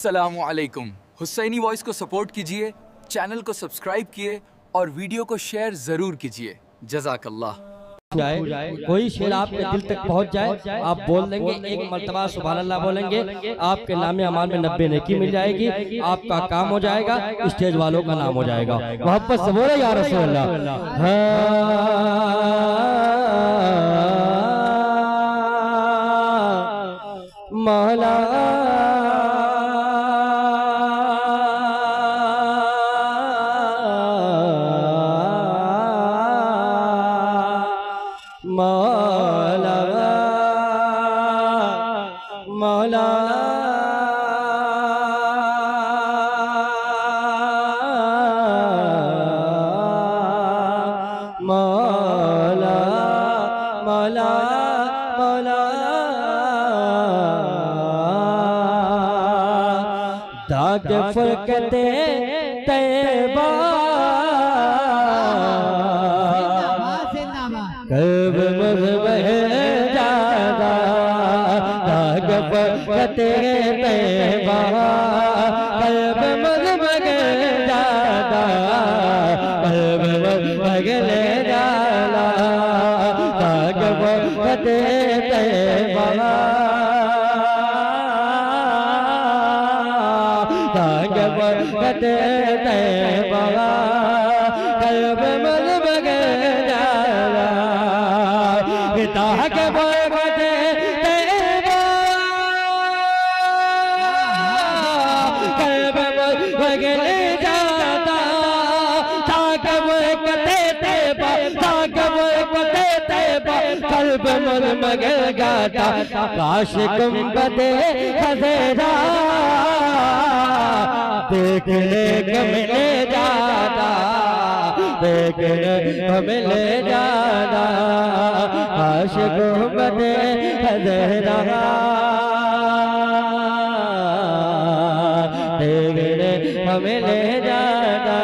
अस्सलामुअलैकुम। हुसैनी वॉइस को सपोर्ट कीजिए, चैनल को सब्सक्राइब किए और वीडियो को शेयर ज़रूर कीजिए। जज़ाकल्लाह। कोई शेर आपके दिल तक पहुंच जाए, आप बोल देंगे एक मर्तबा सुभान अल्लाह बोलेंगे, आपके नाम अमाल में 90 नेकी मिल जाएगी, आपका काम हो जाएगा, स्टेज वालों का नाम हो जाएगा। मोहब्बत से बोले या रसूल अल्लाह। मौला मौला मौला मौला मौला मौला दाग फरकते तैबा कब मज़हब जादा दाग फरकते तैबा कब मज़हब जादा कब मज़हब जादा दाग फरकते तैबा दाग फरकते तैबा कब मज़हब जादा ताक बरकते तैबा कल्ब बगल जाता ताक बरकते तैबा ताक बरकते तैबा कल्ब मगल गाता काश गुंबदे खज़ेरा देखने को मिले जाता देखने को मिले जाना काश गुंबदे खज़ेरा देखने को मिले जाना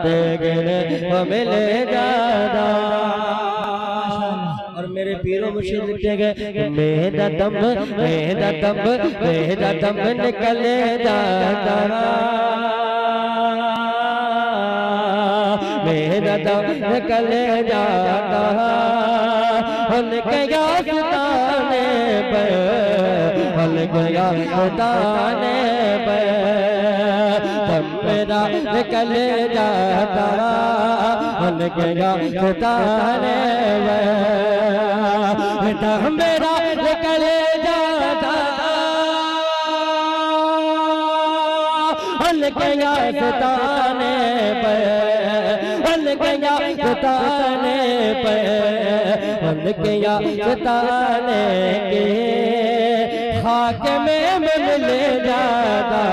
देखने को मिले जाना। और मेरे पीरों मुर्शिद लिखते गए मेरा दम निकले जाता मेरा दम निकले जाता उनके यास्ताने पे उनके यास्ताने पे दम मेरा निकले जाता उनके यास्ताने पे दम मेरा निकले जाता उनके यास्ताने पे उनके यास्ताने पे उनके यास्ताने के खाक में मिले जाता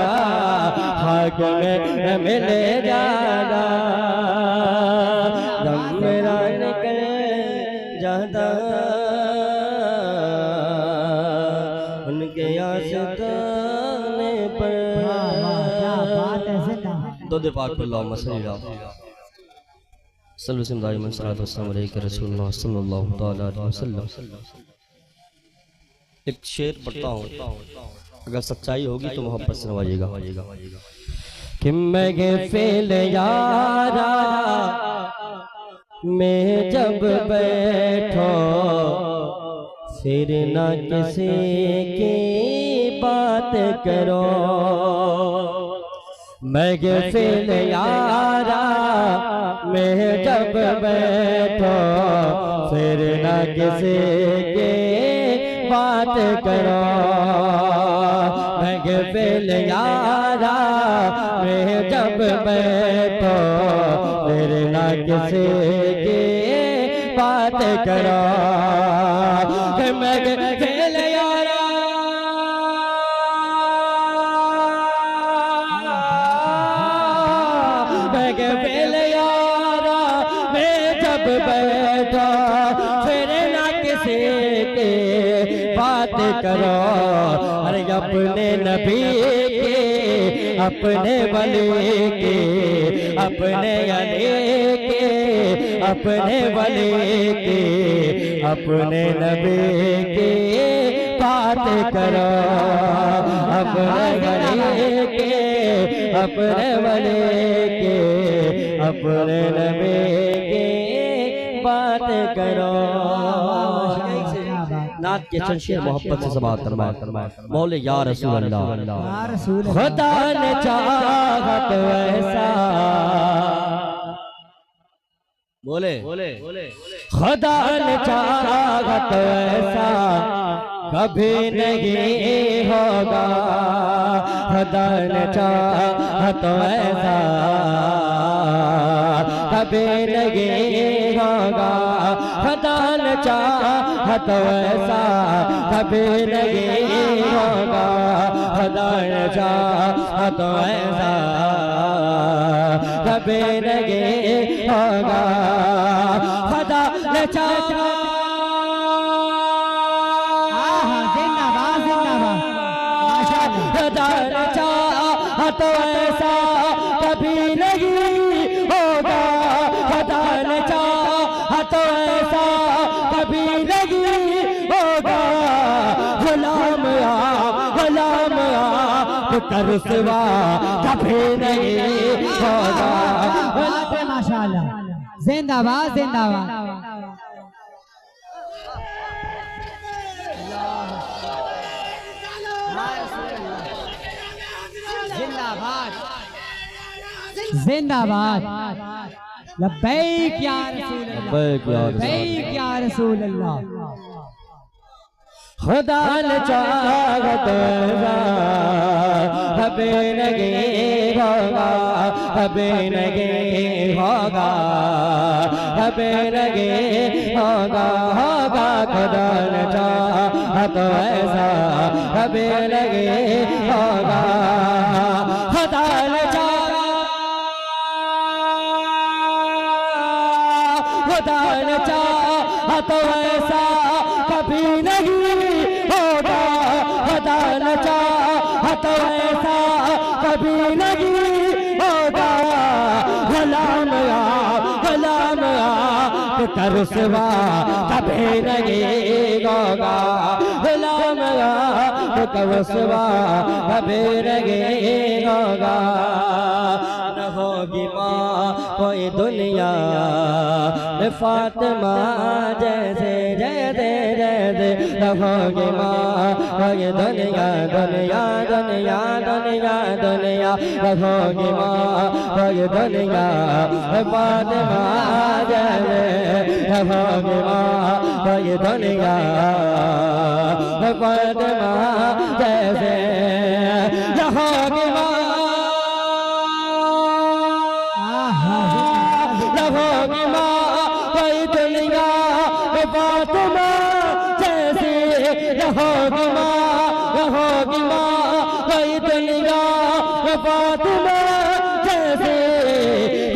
खाक में मिले जाता दम मेरा निकले जाता उनके यास्ताने पर। दो दे पाक पर अल्लाहुम्मा सल्ली अला एक शेर पढ़ता हूँ, अगर सच्चाई होगी तो मोहब्बत से नवाजिएगा। कि मैं फेल यारा मैं जब बैठो फिर न किसी की बात करो मैं फेल यारा मैं जब बैठो फिर न किसी की बात करो मैं फेल यारा मैं जब बैठो फिर न किसी की बात करो मैं फेल यारा फेल यारा मैं जब बैठा फिर ना किसी के बात करो अरे अपने नबी के अपने वली के अपने अली के अपने वली के अपने नबी के बात करो अपने वली के, अपने वली के, अपने नबी की बात करो। नात के चंद शेर मोहब्बत से समाअत फरमाए। मौले या रसूल अल्लाह, खुदा ने चाहा तो ऐसा, बोले खुदा ने चाहा तो ऐसा कभी नहीं होगा, खुदा ने चाहा तो ऐसा कभी नहीं होगा, खुदा ने चाहा तो ऐसा कभी नहीं होगा, खुदा ने चाहा तो ऐसा कभी नहीं होगा, खुदा ने चाहा तो ऐसा कभी नहीं होगा, खुदा ने चाहा तो ऐसा कभी नहीं होगा, गुलाम कर सिवा कभी नहीं होगा। माशाअल्लाह, जिंदाबाद जिंदाबाद। जिंदाबाद लब्बैक या रसूल अल्लाह, लब्बैक या रसूल अल्लाह। खुदा ने चाहा तो ऐसा कभी नहीं होगा, कभी नहीं होगा, कभी नहीं होगा, होगा, खुदा ने चाहा तो ऐसा कभी नहीं होगा, खुदा ने चाहा, खुदा ने चाहा तो ऐसा कभी नहीं होगा, खुदा ने चाहा तो ऐसा कभी नहीं होगा, गुलाम कर सिवा कभी नहीं होगा, गुलाम कर सिवा कभी नहीं होगा। न होगी माँ कोई दुनिया में फातिमा जैसे, जैसे जैसे न होगी माँ कोई दुनिया, दुनिया दुनिया दुनिया दुनिया, न होगी माँ कोई दुनिया में फातिमा जैसे, न होगी माँ कोई दुनिया में फातिमा जैसे, न होगी माँ होगी माँ कोई दुनिया में फातिमा जैसी, होगी माँ कोई दुनिया में फातिमा जैसी,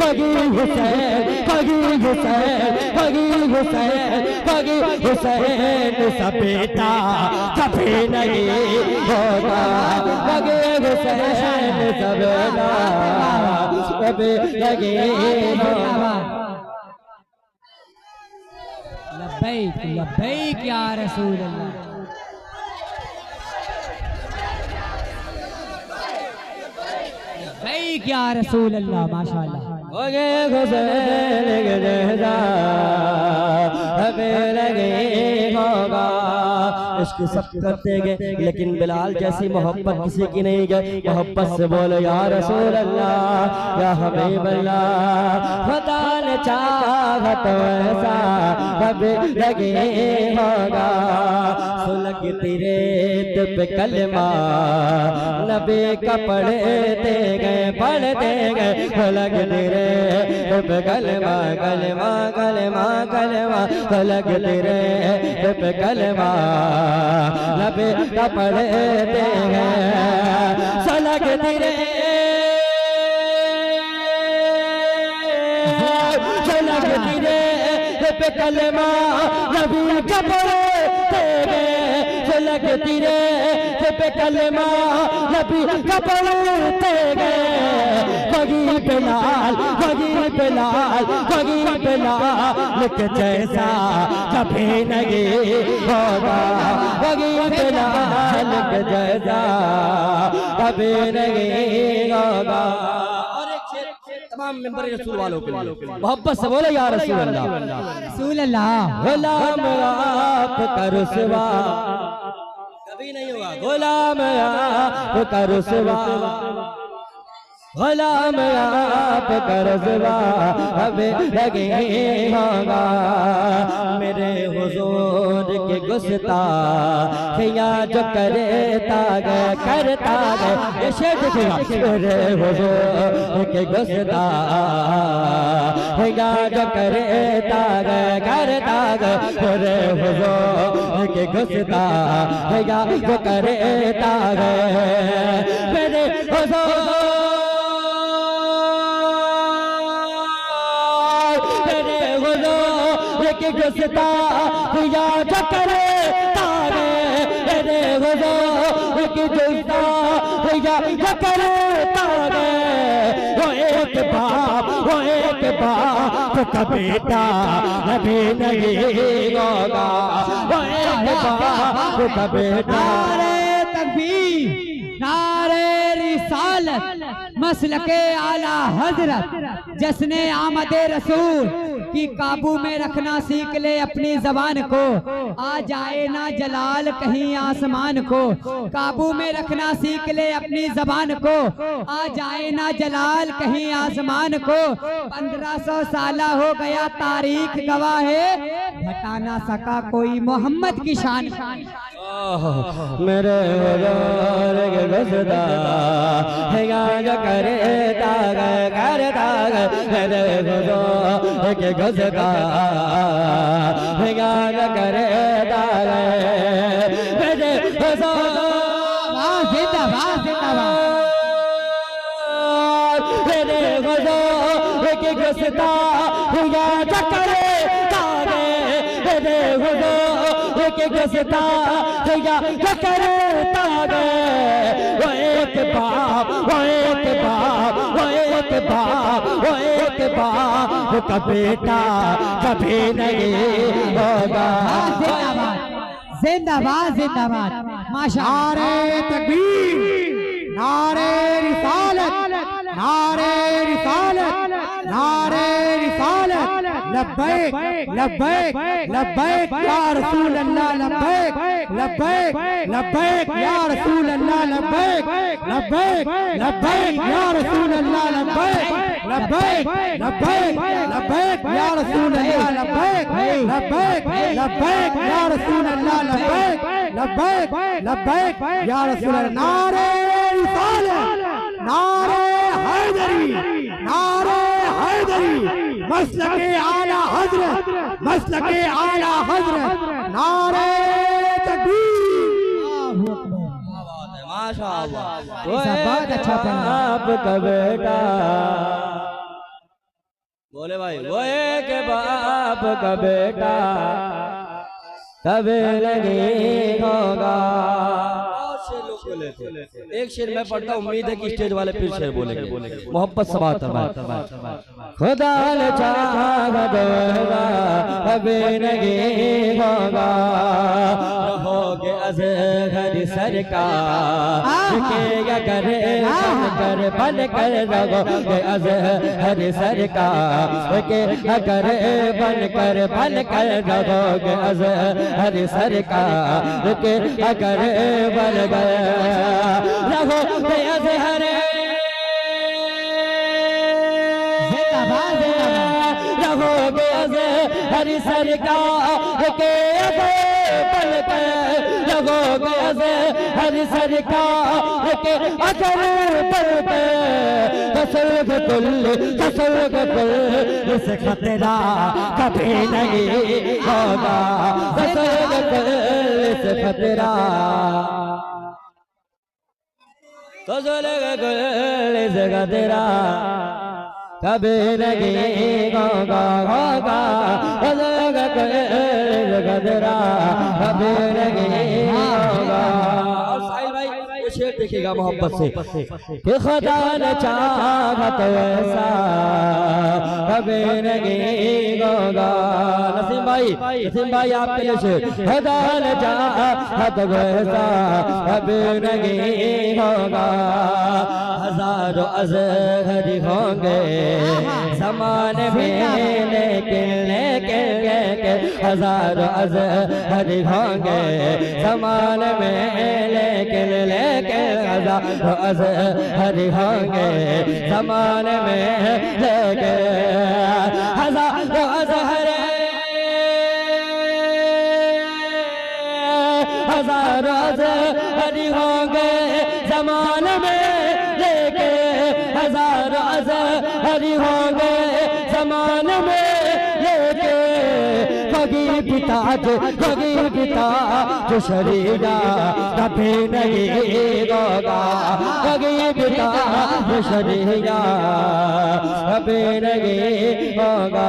होगी हुसैन, होगी हुसैन, होगी हुसैन, होगी हुसैन सा बेटा कभी नहीं होगा, होगी हुसैन सा बेटा कभी नहीं होगा। लब्बैक लब्बैक या रसूल अल्लाह। लब्बैक या रसूल अल्लाह। माशाअल्लाह। होगे हुसैन के जैसा कभी नहीं होगा। इसकी सब करते गए लेकिन बिलाल जैसी मोहब्बत किसी की नहीं गई। मोहब्बत से बोलो या रसूल अल्लाह या हबीब अल्लाह। खुदा ने चाहा तो ऐसा कभी नहीं होगा। सुलगती रेत पे कलमा नबी का पढ़ते गए पढ़ते गए। सुलगती रेत पे कलमा कलमा कलमा कलमा सुलगती रेत पे कलमा नबी का पढ़ते गए। सुलगती रेत सुलगती रेत पे कलमा नबी का पढ़ते गए। लगती रे पे कलमा नबी का पढ़ते गए वही बिलाल के जैसा कभी नहीं होगा वही बिलाल के जैसा कभी नहीं होगा। और एक शेर तमाम मेंबर रसूल वालों के लिए मोहब्बत से बोले या रसूल अल्लाह रसूल अल्लाह। गुलाम आपका रुसवा कभी नहीं होगा, गुलाम आपका रुसवा, गुलाम आपका रुसवा अबे लगे होगा। मेरे हुजूर के गुस्ताखियां जो करता गए ये शेर देखिएगा। मेरे हुजूर के गुस्ताखियां जो करता गए मेरे हुजूर के गुस्ताखियां जो करता गए मेरे हुजूर के गुस्ता या चकरे तारे मेरे हुजूर के गुस्ता या चकरे तारे वो एक बाप का बेटा कभी नहीं होगा वो एक बाप का बेटा। नारे तकबीर नारे रिसालत मसलके आला हजरत जश्ने आमदे रसूल की काबू में रखना सीख ले अपनी जबान को। आ जाए ना जलाल कहीं आसमान को, काबू में रखना सीख ले अपनी जबान को। आ जाए ना जलाल कहीं आसमान को। 1500 साला हो गया तारीख गवाह है, घटा ना सका कोई मोहम्मद की शान। मेरे हुजूर के गुस्ता जो करता मेरे हुजूर के गुस्ता जो करता मेरे हुजूर जिंदाबाद मेरे हुजूर के गुस्ता जो करता मेरे हुजूर के गुस्ता या करता गए वो एक बाप का बेटा कभी नहीं होगा। जिंदाबाद माशाअल्लाह। नारे तकबीर नारे रिसालत लब्बैक या रसूल अल्लाह लब्बैक या रसूल अल्लाह लब्बैक या रसूल अल्लाह लब्बैक या रसूल अल्लाह लब्बैक या रसूल अल्लाह लब्बैक या रसूल अल्लाह। नारे रिसालत नारे हैदरी मसलके आला हजरत नारे तकबीर। माशाअल्लाह बहुत अच्छा आपका बेटा बोले भाई वो एक बाप का बेटा कभी नहीं होगा। एक शेर मैं पढ़ता हूँ, उम्मीद है कि स्टेज वाले फिर शेर बोलेंगे मोहब्बत से बात है। खुदा ने चाहा कभी नहीं होगा रहोगे अज़हर सरकार के अगर बन कर रहोगे अज़हर सरकार के अगर बन कर रहोगे अज़हर सरकार के अगर बन गए रहोगे अज़हर रहोगे अज़हर सरकार के अगर रहोगे अज़हर सरकार के अगर कुल से खतरा कभी नहीं होगा कुल से खतरा कुल से खतरा कभी नहीं होगा कुल से खतरा कभी नहीं होगा। शेर देखिएगा मोहब्बत से कि खुदा ने चाहा तो ऐसा कभी नहीं होगा। नसीम भाई आपके लिए शेर। खुदा ने चाहा तो ऐसा कभी नहीं होगा। हजारों अज़हर होंगे ज़माने में लेकिन हजारों अज़हर होंगे ज़माने में लेकिन हजारों अज़हर होंगे ज़माने में लेकिन हजारों अज़हर हजारों अज़हर होंगे ज़माने में लेकिन हजारों अज़हर होंगे ज़माने में कभी पिता जो शरीरा कभी नहीं होगा। कभी पिता जो शरीरा कभी नहीं होगा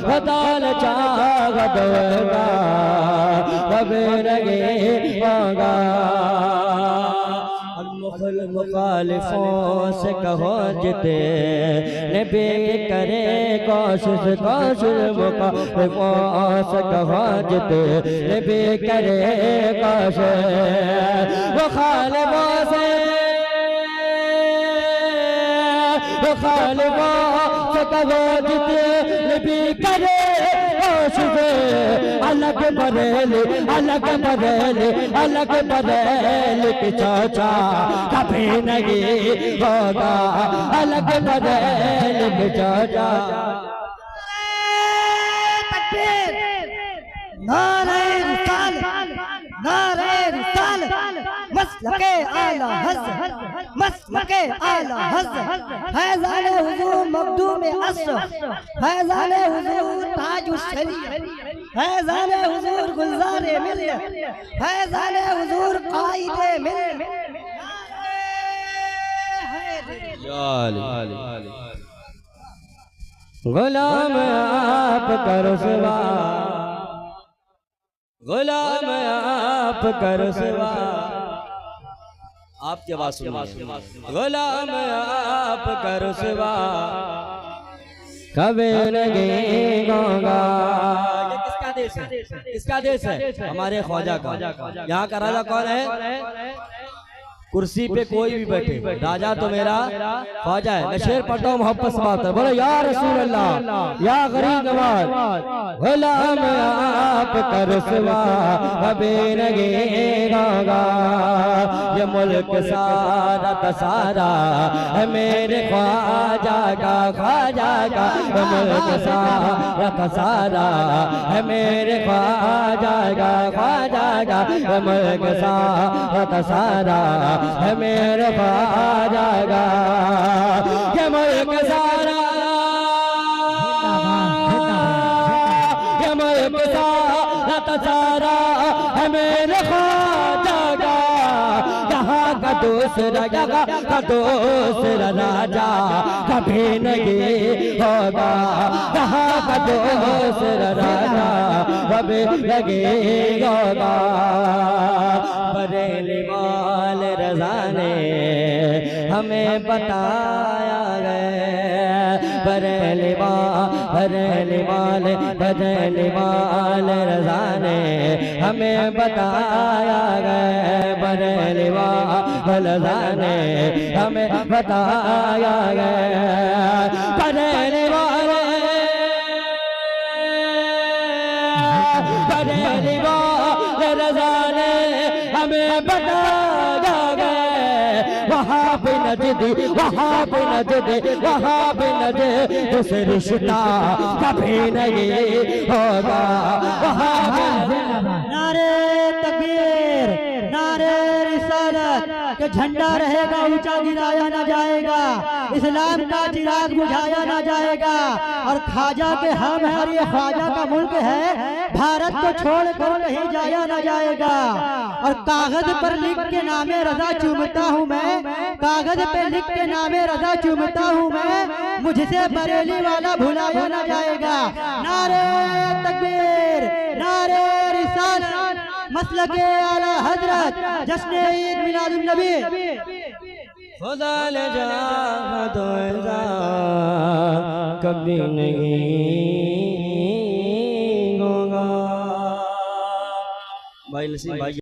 खुदा ने चाहा तो ऐसा कभी नहीं होगा। मुखालिफों से कहो जिते नबी करे कोशिश मुखालिफों से कहो जिते नबी करे कोशिश मुखालिफों से कहो जिते नबी करे अलग बरेली की चाचा कभी नहीं होगा। अलग बरेली की चाचा नारे रिसालत नारे रिसालत मसलके आला हज़रत मसलके आला हज़रत फैज़ान हुज़ूर मखदूम अशरफ फैज़ान हुज़ूर ताजुश शरीयत फैज़ान हुज़ूर गुलज़ार मिल्लत फैज़ान हुज़ूर कायदे मिल्लत। गुलाम आप का रुसवा गुलाम आप का रुसवा आपकी आवाज सुनिए। गुलाम आप का रुसवा कभी नहीं होगा। ये किसका देश है? किसका देश है? हमारे ख्वाजा का। यहाँ का राजा कौन है? कुर्सी पे कोई भी बैठे, राजा तो मेरा ख्वाजा है। मैं शेर पढ़ता हूँ मोहब्बत से बात है। बोलो या रसूल अल्लाह या गरीब नवाज गुलाम आप का रुसवा कभी नहीं होगा। ये मुल्क सारा का सारा है मेरे ख्वाजा का ये मुल्क सारा का सारा है मेरे ख्वाजा का ये मुल्क सारा का सारा है मेरे ख्वाजा का ये मुल्क सारा ये मुल्क सारा का सारा है मेरे ख्वाजा का। यहाँ का दूसरा राजा कभी नहीं होगा। यहाँ का दूसरा राजा कभी नहीं होगा। बरेली वाले रज़ा ने हमें बताया गया बरेली वाले रज़ा ने हमें बताया गया बरेली वाले रज़ा ने हमें बताया गया बरेली वाले रज़ा ने हमें बताया गया। वहाँ पे नजदी से रिश्ता कभी नहीं होगा। नारे तकबीर नारे रिसालत के झंडा रहेगा ऊंचा गिराया ना जाएगा। इस्लाम का चिराग बुझाया ना जाएगा। और ख्वाजा के हम है और ये ख्वाजा का मुल्क है। भारत को छोड़कर कहीं जाया ना जाएगा। और कागज पर लिख के नामे रजा चूमता हूँ मैं कागज पे लिख के नामे रजा चूमता हूँ मैं। मुझसे बरेली वाला भुलाया ना जाएगा। नारे तकबीर नारे रिसालत मसलके आला हजरत जश्न ईद मिलादुन नबी। खुदा ने चाहा तो ऐसा कभी नहीं होगा। भाई लसीम भाई